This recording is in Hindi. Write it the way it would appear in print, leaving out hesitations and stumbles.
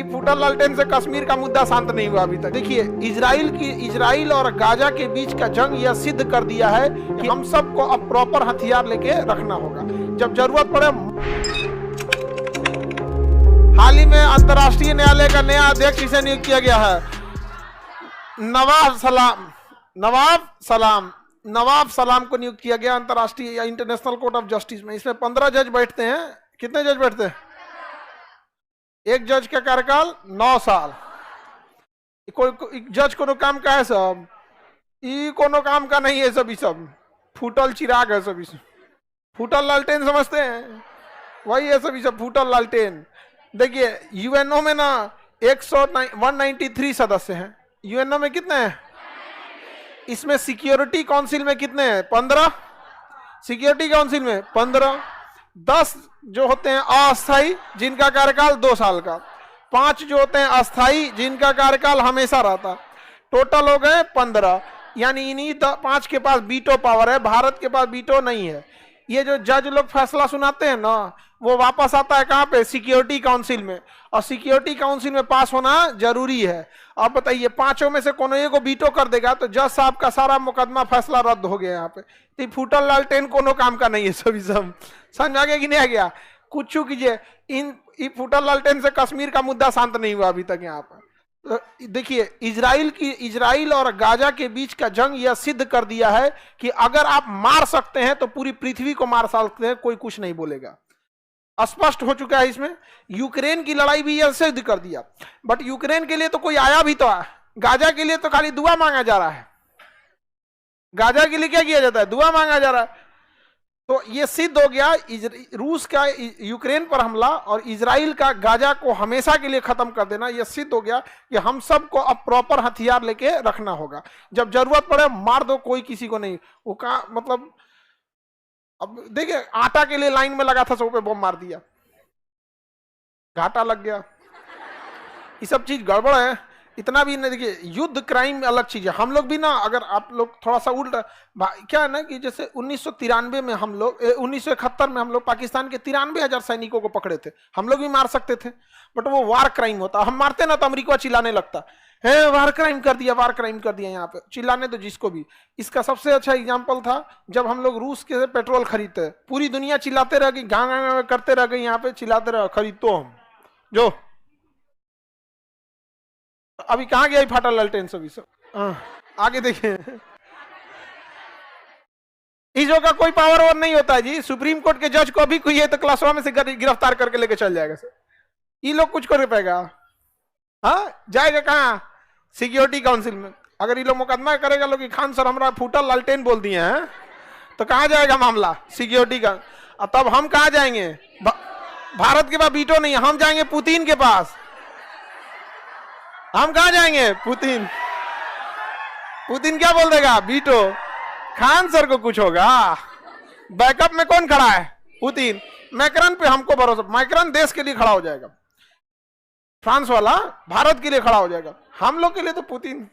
फूटल लालटेन से कश्मीर का मुद्दा शांत नहीं हुआ अभी तक। देखिए, इजराइल और गाजा के बीच का जंग यह सिद्ध कर दिया है कि हम सबको अब प्रॉपर हथियार लेके रखना होगा जब जरूरत पड़े। हाल ही में अंतर्राष्ट्रीय न्यायालय का नया अध्यक्ष इसे नियुक्त किया गया है, नवाब सलाम को नियुक्त किया गया अंतर्राष्ट्रीय इंटरनेशनल कोर्ट ऑफ जस्टिस में। इसमें 15 जज बैठते हैं। कितने जज बैठते हैं? एक जज का कार्यकाल 9 साल। कोई जज कोनो काम का है सब? ये कोनो काम का नहीं है सब। सब फूटल चिराग है सब। फूटल लालटेन समझते हैं, वही है सब फूटल लालटेन। देखिए, यूएनओ में ना 193 सदस्य हैं। यूएनओ में कितने हैं? इसमें सिक्योरिटी काउंसिल में कितने हैं? 15। सिक्योरिटी काउंसिल में 15। 10 जो होते हैं अस्थायी, जिनका कार्यकाल 2 साल का। 5 जो होते हैं अस्थायी, जिनका कार्यकाल हमेशा रहता। टोटल हो गए 15। यानी इन्हीं 5 के पास वीटो पावर है, भारत के पास वीटो नहीं है। ये जो जज लोग फैसला सुनाते हैं ना, वो वापस आता है कहां पे? सिक्योरिटी काउंसिल में। और सिक्योरिटी काउंसिल में पास होना जरूरी है। अब बताइए, 5 में से कोनो एक को वीटो कर देगा तो जज साहब का सारा मुकदमा फैसला रद्द हो गया यहाँ पे। तो फूटल लालटेन कोनो काम का नहीं है सब। समझ आ गया कि नहीं आ गया? कुछ कीजिए, इन फूटल लालटेन से कश्मीर का मुद्दा शांत नहीं हुआ अभी तक यहाँ पर। तो देखिए, इजराइल और गाजा के बीच का जंग यह सिद्ध कर दिया है कि अगर आप मार सकते हैं तो पूरी पृथ्वी को मार सकते हैं, कोई कुछ नहीं बोलेगा। स्पष्ट हो चुका है इसमें। यूक्रेन की लड़ाई भी यह सिद्ध कर दिया। बट यूक्रेन के लिए तो कोई आया भी तो है, गाजा के लिए तो खाली दुआ मांगा जा रहा है। गाजा के लिए क्या किया जाता है? दुआ मांगा जा रहा है। तो यह सिद्ध हो गया, रूस का यूक्रेन पर हमला और इजराइल का गाजा को हमेशा के लिए खत्म कर देना, यह सिद्ध हो गया कि हम सबको अब प्रॉपर हथियार लेके रखना होगा। जब जरूरत पड़े मार दो, कोई किसी को नहीं। वो का मतलब, अब देखिए, आटा के लिए लाइन में लगा था, सब पे बम मार दिया, घाटा लग गया। ये सब चीज गड़बड़ है। इतना भी नहीं। देखिए, युद्ध क्राइम अलग चीज है। हम लोग भी ना, अगर आप लोग थोड़ा सा उल्टा, क्या है ना कि जैसे 1993 में हम लोग 1971 में हम लोग पाकिस्तान के 93,000 सैनिकों को पकड़े थे। हम लोग भी मार सकते थे, बट वो वार क्राइम होता। हम मारते ना तो अमेरिका चिल्लाने लगता है, वार क्राइम कर दिया, वार क्राइम कर दिया। यहाँ पे चिल्लाने तो जिसको भी। इसका सबसे अच्छा एग्जाम्पल था जब हम लोग रूस के पेट्रोल खरीदते, पूरी दुनिया चिल्लाते रह गई, गाँव करते रह गई, यहाँ पे चिल्लाते रह, खरीदतो हम जो। अभी कहां गया फाटल लालटेन सब? आगे देखिए, इसो का कोई पावर और नहीं होता है जी। सुप्रीम कोर्ट के जज को अभी कोई है तो क्लासवा में से गिरफ्तार करके लेके चल जाएगा सर। ये लोग कुछ कर पाएगा? हाँ, जाएगा कहां? सिक्योरिटी काउंसिल में। अगर ये लोग मुकदमा करेगा लोग कि खान सर हमारा फूटल लालटेन बोल दिए हैं, तो कहां जाएगा मामला? सिक्योरिटी का। तब हम कहां जाएंगे? भारत के पास वीटो नहीं है, हम जाएंगे पुतिन के पास। हम कहां जाएंगे? पुतिन क्या बोल देगा? वीटो। खान सर को कुछ होगा? बैकअप में कौन खड़ा है? पुतिन। मैक्रन पे हमको भरोसा। मैक्रन देश के लिए खड़ा हो जाएगा, फ्रांस वाला भारत के लिए खड़ा हो जाएगा, हम लोग के लिए तो पुतिन।